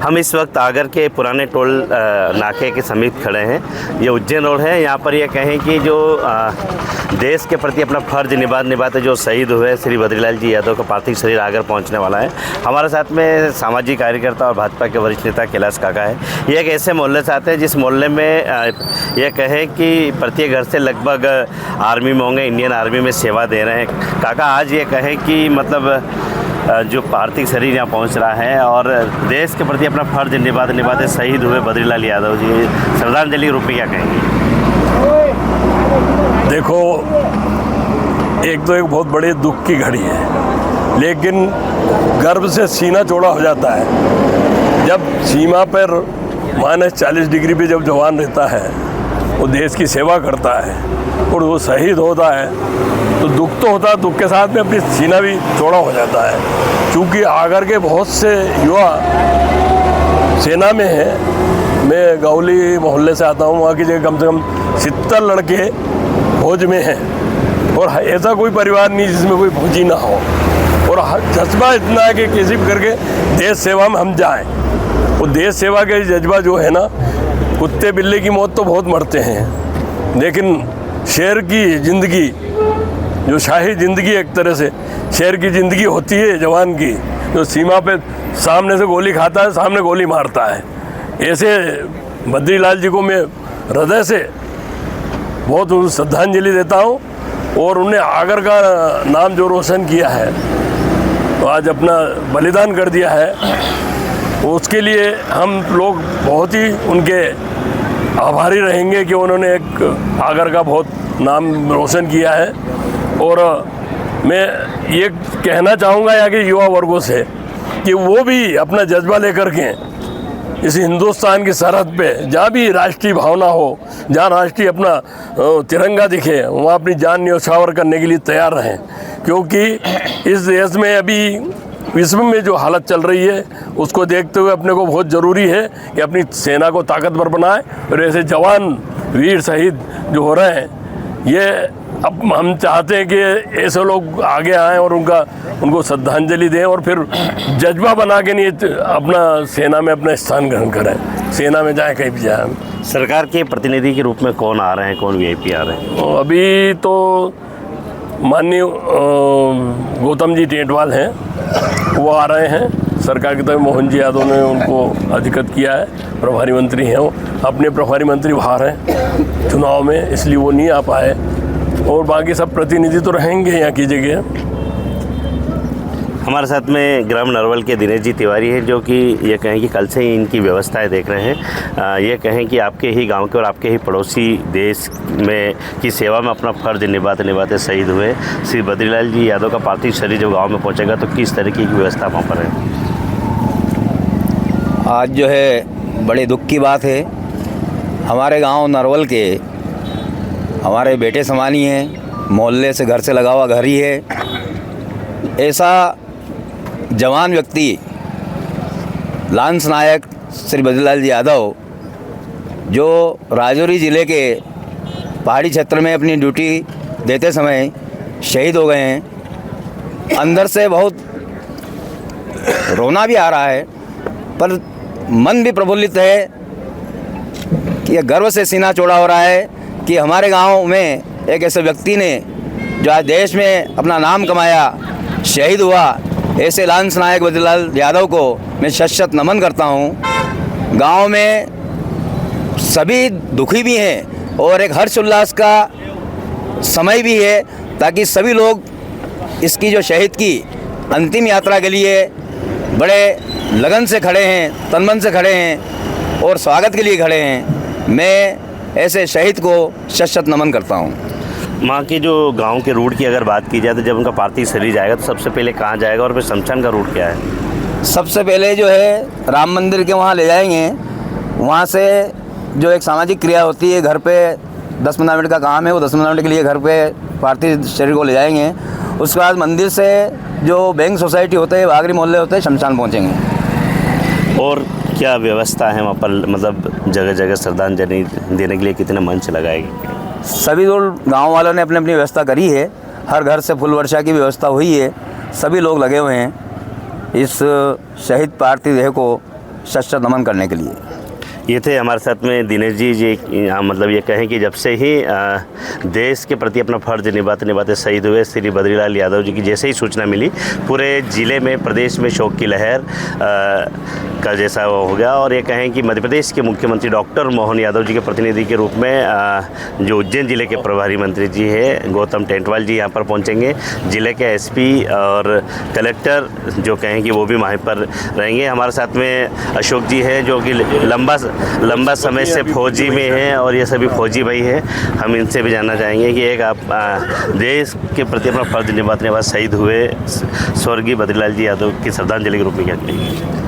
हम इस वक्त आगर के पुराने टोल नाके के समीप खड़े हैं। ये उज्जैन रोड है। यहाँ पर ये कहें कि जो देश के प्रति अपना फ़र्ज निभाते जो शहीद हुए श्री बद्रीलाल जी यादव का पार्थिव शरीर आगर पहुँचने वाला है। हमारे साथ में सामाजिक कार्यकर्ता और भाजपा के वरिष्ठ नेता कैलाश काका है। ये एक ऐसे मोहल्ले से आते हैं जिस मोहल्ले में ये कहें कि प्रत्येक घर से लगभग आर्मी में होंगे, इंडियन आर्मी में सेवा दे रहे हैं। काका, आज ये कहें कि मतलब जो पार्थिव शरीर यहाँ पहुँच रहा है और देश के प्रति अपना फ़र्ज निभाते शहीद हुए बद्रीलाल यादव जी, श्रद्धांजलि रूप में क्या कहेंगे? देखो, एक बहुत बड़े दुख की घड़ी है, लेकिन गर्व से सीना चौड़ा हो जाता है जब सीमा पर -40 डिग्री पे जब जवान रहता है, वो देश की सेवा करता है और वो शहीद होता है तो दुख तो होता है, दुख के साथ में अपनी सीना भी चौड़ा हो जाता है। क्योंकि आगर के बहुत से युवा सेना में हैं। मैं गौली मोहल्ले से आता हूँ, वहाँ की जगह कम से कम 70 लड़के फौज में हैं और ऐसा कोई परिवार नहीं जिसमें कोई फौजी ना हो। और जज्बा इतना है कि किसी भी करके देश सेवा में हम जाएं। वो देश सेवा का जज्बा जो है ना, कुत्ते बिल्ली की मौत तो बहुत मरते हैं, लेकिन शेर की ज़िंदगी, जो शाही ज़िंदगी एक तरह से शेर की ज़िंदगी होती है जवान की, जो सीमा पे सामने से गोली खाता है, सामने गोली मारता है। ऐसे बद्रीलाल जी को मैं हृदय से बहुत श्रद्धांजलि देता हूँ। और उन्हें आगर का नाम जो रोशन किया है, तो आज अपना बलिदान कर दिया है, उसके लिए हम लोग बहुत ही उनके आभारी रहेंगे कि उन्होंने एक आगर का बहुत नाम रोशन किया है। और मैं ये कहना चाहूँगा यहाँ के युवा वर्गों से कि वो भी अपना जज्बा लेकर के इस हिंदुस्तान की सरहद पे जहाँ भी राष्ट्रीय भावना हो, जहाँ राष्ट्रीय अपना तिरंगा दिखे, वहाँ अपनी जान न्यौछावर करने के लिए तैयार रहें। क्योंकि इस देश में अभी विश्व में जो हालत चल रही है, उसको देखते हुए अपने को बहुत ज़रूरी है कि अपनी सेना को ताकतवर बनाए। और ऐसे जवान वीर शहीद जो हो रहे हैं, ये अब हम चाहते हैं कि ऐसे लोग आगे आएँ और उनको श्रद्धांजलि दें और फिर जज्बा बना के नहीं अपना सेना में अपना स्थान ग्रहण करें, सेना में जाएँ, कहीं भी जाएँ। सरकार के प्रतिनिधि के रूप में कौन आ रहे हैं, कौन वीआईपी आ रहे हैं? अभी तो माननीय गौतम जी टेटवाल हैं, वो आ रहे हैं। सरकार की तरफ मोहन जी यादव ने उनको अधिकृत किया है, प्रभारी मंत्री हैं वो। अपने प्रभारी मंत्री बाहर हैं चुनाव में, इसलिए वो नहीं आ पाए। और बाकी सब प्रतिनिधि तो रहेंगे यहाँ की जगह। हमारे साथ में ग्राम नरवल के दिनेश जी तिवारी हैं, जो कि ये कहें कि कल से ही इनकी व्यवस्थाएं देख रहे हैं। ये कहें कि आपके ही गांव के और आपके ही पड़ोसी देश में की सेवा में अपना फ़र्ज निभाते शहीद हुए श्री बद्रीलाल जी यादव का पार्थिव शरीर जब गांव में पहुंचेगा तो किस तरीके की व्यवस्था वहाँ पर है? आज जो है बड़े दुख की बात है। हमारे गाँव नरवल के हमारे बेटे समानी हैं, मोहल्ले से घर से लगा हुआ घर ही है। ऐसा जवान व्यक्ति लांस नायक श्री बद्रीलाल जी यादव, जो राजौरी ज़िले के पहाड़ी क्षेत्र में अपनी ड्यूटी देते समय शहीद हो गए हैं। अंदर से बहुत रोना भी आ रहा है, पर मन भी प्रफुल्लित है कि यह गर्व से सीना चौड़ा हो रहा है कि हमारे गांव में एक ऐसे व्यक्ति ने जो आज देश में अपना नाम कमाया, शहीद हुआ, ऐसे लांस नायक बद्रीलाल यादव को मैं शत नमन करता हूं। गांव में सभी दुखी भी हैं और एक हर्ष उल्लास का समय भी है, ताकि सभी लोग इसकी जो शहीद की अंतिम यात्रा के लिए बड़े लगन से खड़े हैं, तन मन से खड़े हैं और स्वागत के लिए खड़े हैं। मैं ऐसे शहीद को शत नमन करता हूँ। माँ के जो गांव के रूट की अगर बात की जाए तो जब उनका पार्थिव शरीर जाएगा तो सबसे पहले कहाँ जाएगा और फिर शमशान का रूट क्या है? सबसे पहले जो है राम मंदिर के वहाँ ले जाएंगे। वहाँ से जो एक सामाजिक क्रिया होती है, घर पे 10-15 मिनट का काम है, वो 10-15 मिनट के लिए घर पे पार्थिव शरीर को ले जाएंगे। उसके बाद मंदिर से जो बैंक सोसाइटी होते हैं, बागरी मोहल्ले होते हैं, शमशान पहुँचेंगे। और क्या व्यवस्था है वहाँ पर, मतलब जगह जगह श्रद्धांजलि देने के लिए कितने मंच लगाएगी? सभी लोग गांव वालों ने अपनी अपनी व्यवस्था करी है। हर घर से फूल वर्षा की व्यवस्था हुई है। सभी लोग लगे हुए हैं इस शहीद पार्थिव देह को शत नमन करने के लिए। ये थे हमारे साथ में दिनेश जी मतलब ये कहें कि जब से ही देश के प्रति अपना फ़र्ज निभाते निभाते शहीद हुए श्री बद्रीलाल यादव जी की जैसे ही सूचना मिली, पूरे ज़िले में प्रदेश में शोक की लहर का जैसा वो हो गया। और ये कहें कि मध्य प्रदेश के मुख्यमंत्री डॉक्टर मोहन यादव जी के प्रतिनिधि के रूप में जो उज्जैन ज़िले के प्रभारी मंत्री जी हैं गौतम टेंटवाल जी यहाँ पर पहुँचेंगे। ज़िले के एसपी और कलेक्टर जो कहें कि वो भी वहाँ पर रहेंगे। हमारे साथ में अशोक जी हैं जो कि लंबा समय से फौजी में हैं और ये सभी फौजी भाई हैं। हम इनसे भी जानना चाहेंगे कि एक आप देश के प्रति अपना फ़र्ज निभाने बाद शहीद हुए स्वर्गीय बद्रीलाल जी यादव की श्रद्धांजलि के रूप में क्या कहेंगे?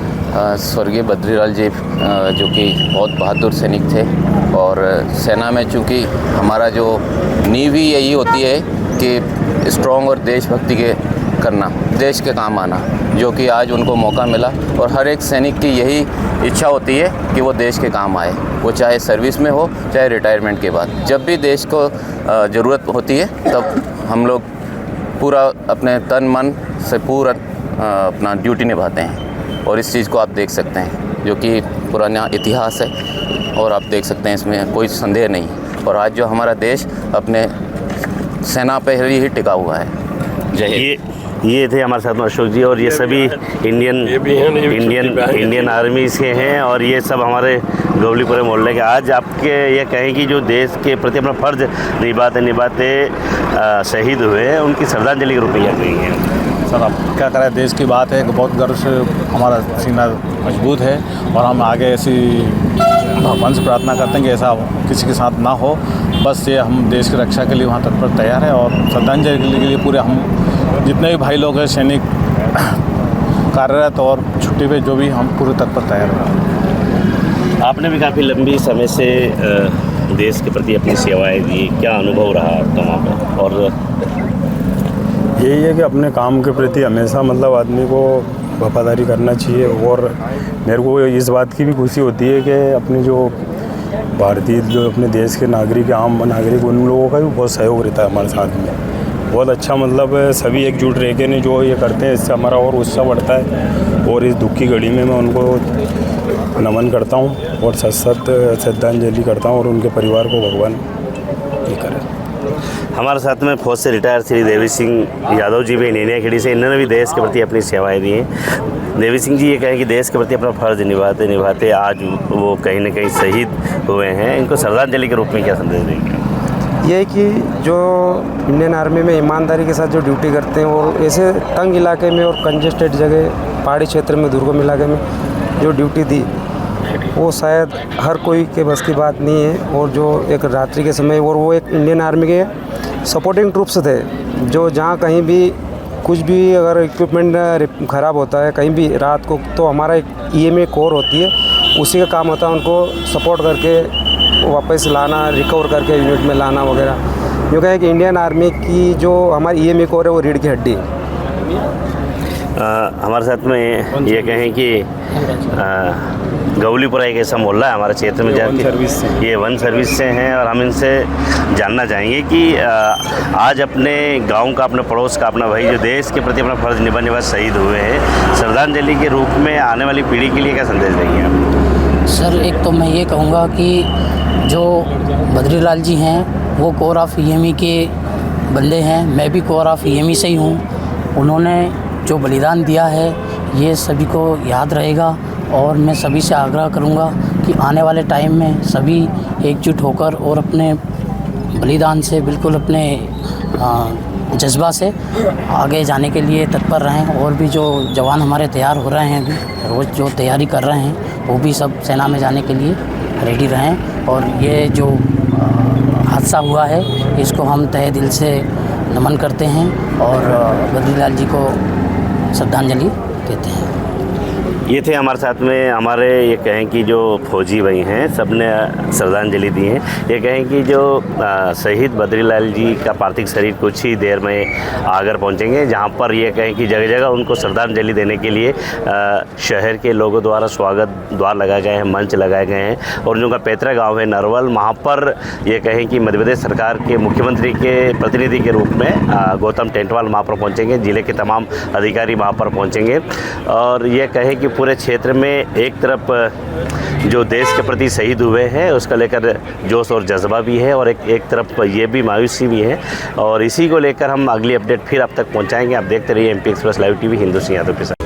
स्वर्गीय बद्रीलाल जी जो कि बहुत बहादुर सैनिक थे और सेना में चूँकि हमारा जो नींव ही यही होती है कि स्ट्रॉन्ग और देशभक्ति के करना, देश के काम आना, जो कि आज उनको मौका मिला। और हर एक सैनिक की यही इच्छा होती है कि वो देश के काम आए, वो चाहे सर्विस में हो चाहे रिटायरमेंट के बाद। जब भी देश को ज़रूरत होती है तब हम लोग पूरा अपने तन मन से पूरा अपना ड्यूटी निभाते हैं। और इस चीज़ को आप देख सकते हैं जो कि पुराना इतिहास है और आप देख सकते हैं इसमें कोई संदेह नहीं। और आज जो हमारा देश अपने सेना पर ही टिका हुआ है। जय हिंद। ये थे हमारे साथ में अशोक जी और ये सभी इंडियन आर्मी से हैं और ये सब हमारे गौलीपुरे मोहल्ले के। आज आपके ये कहें कि जो देश के प्रति अपना फ़र्ज निभाते शहीद हुए हैं उनकी श्रद्धांजलि के रूप में क्या कहेंगे? सर अब क्या करें, देश की बात है कि बहुत गर्व से हमारा सीना मजबूत है और हम आगे ऐसी भगवान से प्रार्थना करते हैं कि ऐसा किसी के साथ ना हो। बस ये हम देश की रक्षा के लिए वहाँ तत्पर तैयार है और श्रद्धांजलि के लिए पूरे हम जितने भी भाई लोग हैं सैनिक कार्यरत और छुट्टी पे जो भी हम पूरे तत्पर तैयार हैं। आपने भी काफ़ी लंबी समय से देश के प्रति अपनी सेवाएं दी, क्या अनुभव रहा आपका वहाँ पर? और यही है कि अपने काम के प्रति हमेशा मतलब आदमी को वफादारी करना चाहिए। और मेरे को इस बात की भी खुशी होती है कि अपने जो भारतीय जो अपने देश के नागरिक आम नागरिक उन लोगों का भी बहुत सहयोग रहता है हमारे साथ में। बहुत अच्छा मतलब सभी एकजुट रह के नहीं जो ये करते हैं इससे हमारा और उत्साह बढ़ता है। और इस दुख की घड़ी में मैं उनको नमन करता हूँ और सत श्रद्धांजलि करता हूँ और उनके परिवार को भगवान ये करे। हमारे साथ में फौज से रिटायर श्री देवी सिंह यादव जी भी इंडिया खेड़ी से, इन्होंने भी देश के प्रति अपनी सेवाएं दी हैं। देवी सिंह जी ये कहें कि देश के प्रति अपना फ़र्ज निभाते आज वो कहीं ना कहीं शहीद हुए हैं, इनको श्रद्धांजलि के रूप में क्या संदेश देंगे? ये है कि जो इंडियन आर्मी में ईमानदारी के साथ जो ड्यूटी करते हैं और ऐसे तंग इलाके में और कंजेस्टेड जगह पहाड़ी क्षेत्र में दुर्गम इलाके में जो ड्यूटी दी वो शायद हर कोई के बस की बात नहीं है। और जो एक रात्रि के समय और वो एक इंडियन आर्मी के सपोर्टिंग ट्रूप्स थे जो जहाँ कहीं भी कुछ भी अगर इक्विपमेंट ख़राब होता है कहीं भी रात को तो हमारा एक EMA कोर होती है, उसी का काम होता है उनको सपोर्ट करके वापस लाना, रिकवर करके यूनिट में लाना वगैरह। जो है कि इंडियन आर्मी की जो हमारी EMA कोर है वो रीढ़ की हड्डी है। हमारे साथ में ये कहें कि गौलीपुरा एक ऐसा मोहल्ला है हमारे क्षेत्र में जाके ये वन सर्विस से हैं और हम इनसे जानना चाहेंगे कि आज अपने गांव का, अपने पड़ोस का, अपना भाई जो देश के प्रति अपना फ़र्ज निभाने बाद शहीद हुए हैं, श्रद्धांजलि के रूप में आने वाली पीढ़ी के लिए क्या संदेश देंगे आप? सर एक तो मैं ये कहूँगा कि जो बद्रीलाल जी हैं वो कोर ऑफ EME के बंदे हैं, मैं भी कोर ऑफ EME से ही हूँ। उन्होंने जो बलिदान दिया है ये सभी को याद रहेगा और मैं सभी से आग्रह करूँगा कि आने वाले टाइम में सभी एकजुट होकर और अपने बलिदान से बिल्कुल अपने जज्बा से आगे जाने के लिए तत्पर रहें। और भी जो जवान हमारे तैयार हो रहे हैं अभी रोज़ जो तैयारी कर रहे हैं वो भी सब सेना में जाने के लिए रेडी रहें। और ये जो हादसा हुआ है इसको हम तहे दिल से नमन करते हैं और बद्रीलाल जी को श्रद्धांजलि देते हैं। ये थे हमारे साथ में हमारे ये कहें कि जो फौजी भाई हैं सब ने श्रद्धांजलि दी है। ये कहें कि जो शहीद बद्रीलाल जी का पार्थिव शरीर कुछ ही देर में आगर पहुंचेंगे, जहां पर ये कहें कि जगह जगह उनको श्रद्धांजलि देने के लिए शहर के लोगों द्वारा स्वागत द्वार लगाए गए हैं, मंच लगाए गए हैं। और उनका पैतृक गाँव है नरवल, वहाँ पर ये कहें कि मध्य प्रदेश सरकार के मुख्यमंत्री के प्रतिनिधि के रूप में गौतम टेंटवाल वहाँ पर पहुँचेंगे, ज़िले के तमाम अधिकारी वहाँ पर पहुँचेंगे। और ये कहें कि पूरे क्षेत्र में एक तरफ जो देश के प्रति शहीद हुए हैं उसका लेकर जोश और जज्बा भी है, और एक तरफ ये भी मायूसी भी है, और इसी को लेकर हम अगली अपडेट फिर आप तक पहुंचाएंगे। आप देखते रहिए MP express live TV, Hindu Singh Yadav के साथ।